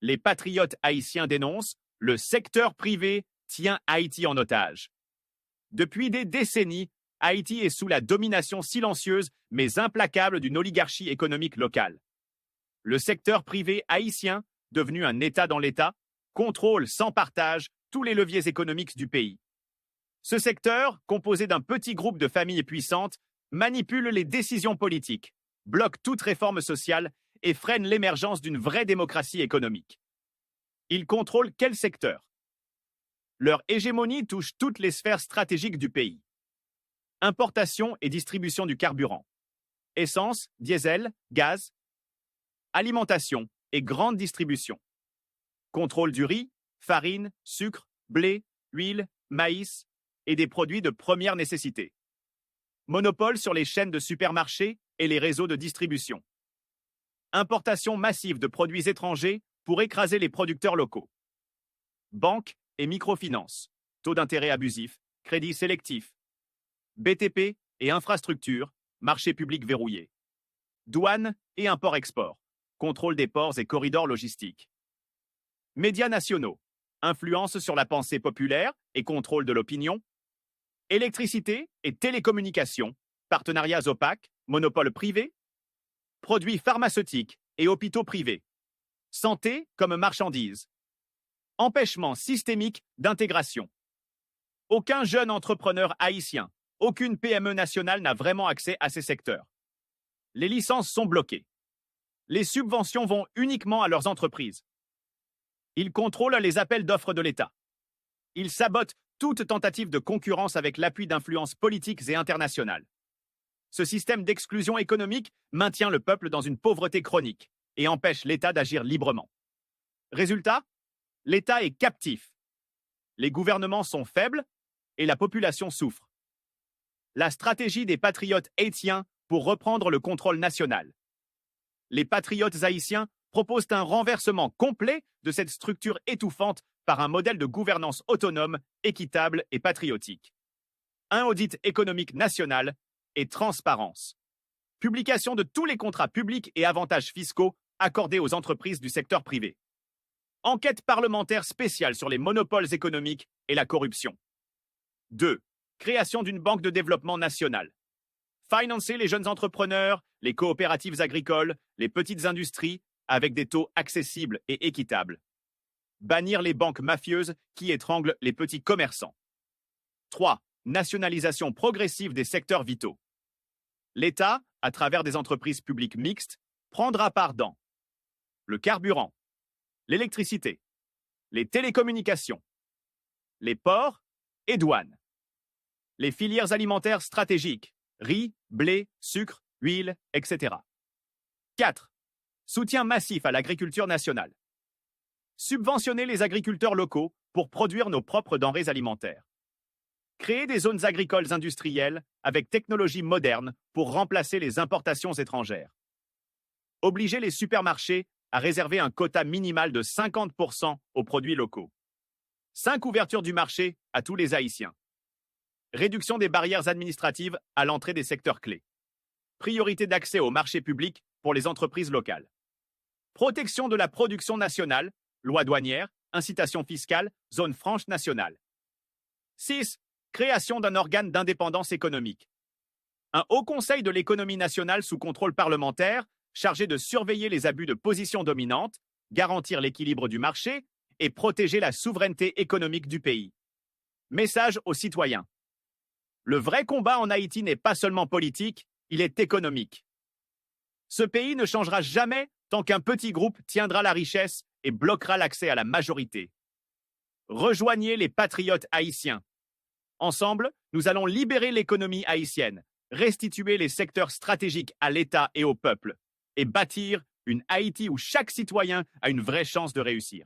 Les patriotes haïtiens dénoncent « Le secteur privé tient Haïti en otage ». Depuis des décennies, Haïti est sous la domination silencieuse mais implacable d'une oligarchie économique locale. Le secteur privé haïtien, devenu un État dans l'État, contrôle sans partage tous les leviers économiques du pays. Ce secteur, composé d'un petit groupe de familles puissantes, manipule les décisions politiques, bloque toute réforme sociale et freine l'émergence d'une vraie démocratie économique. Ils contrôlent quel secteur? Leur hégémonie touche toutes les sphères stratégiques du pays. Importation et distribution du carburant. Essence, diesel, gaz. Alimentation et grande distribution. Contrôle du riz, farine, sucre, blé, huile, maïs et des produits de première nécessité. Monopole sur les chaînes de supermarchés et les réseaux de distribution. Importation massive de produits étrangers pour écraser les producteurs locaux. Banques et microfinance, taux d'intérêt abusifs, crédits sélectifs. BTP et infrastructures, marché public verrouillé. Douane et import-export, contrôle des ports et corridors logistiques. Médias nationaux, influence sur la pensée populaire et contrôle de l'opinion. Électricité et télécommunications, partenariats opaques, monopoles privés. Produits pharmaceutiques et hôpitaux privés. Santé comme marchandise. Empêchement systémique d'intégration. Aucun jeune entrepreneur haïtien, aucune PME nationale n'a vraiment accès à ces secteurs. Les licences sont bloquées. Les subventions vont uniquement à leurs entreprises. Ils contrôlent les appels d'offres de l'État. Ils sabotent toute tentative de concurrence avec l'appui d'influences politiques et internationales. Ce système d'exclusion économique maintient le peuple dans une pauvreté chronique et empêche l'État d'agir librement. Résultat, l'État est captif. Les gouvernements sont faibles et la population souffre. La stratégie des patriotes haïtiens pour reprendre le contrôle national. Les patriotes haïtiens proposent un renversement complet de cette structure étouffante par un modèle de gouvernance autonome, équitable et patriotique. Un audit économique national et transparence. Publication de tous les contrats publics et avantages fiscaux accordés aux entreprises du secteur privé. Enquête parlementaire spéciale sur les monopoles économiques et la corruption. 2. Création d'une banque de développement nationale. Financer les jeunes entrepreneurs, les coopératives agricoles, les petites industries avec des taux accessibles et équitables. Bannir les banques mafieuses qui étranglent les petits commerçants. 3. Nationalisation progressive des secteurs vitaux. L'État, à travers des entreprises publiques mixtes, prendra part dans le carburant, l'électricité, les télécommunications, les ports et douanes, les filières alimentaires stratégiques, riz, blé, sucre, huile, etc. 4. Soutien massif à l'agriculture nationale. Subventionner les agriculteurs locaux pour produire nos propres denrées alimentaires. Créer des zones agricoles industrielles avec technologies modernes pour remplacer les importations étrangères. Obliger les supermarchés à réserver un quota minimal de 50% aux produits locaux. 5 ouvertures du marché à tous les Haïtiens. Réduction des barrières administratives à l'entrée des secteurs clés. Priorité d'accès au marché public pour les entreprises locales. Protection de la production nationale, loi douanière, incitation fiscale, zone franche nationale. 6. Création d'un organe d'indépendance économique. Un haut conseil de l'économie nationale sous contrôle parlementaire, chargé de surveiller les abus de position dominante, garantir l'équilibre du marché et protéger la souveraineté économique du pays. Message aux citoyens. Le vrai combat en Haïti n'est pas seulement politique, il est économique. Ce pays ne changera jamais tant qu'un petit groupe tiendra la richesse et bloquera l'accès à la majorité. Rejoignez les patriotes haïtiens. Ensemble, nous allons libérer l'économie haïtienne, restituer les secteurs stratégiques à l'État et au peuple, et bâtir une Haïti où chaque citoyen a une vraie chance de réussir.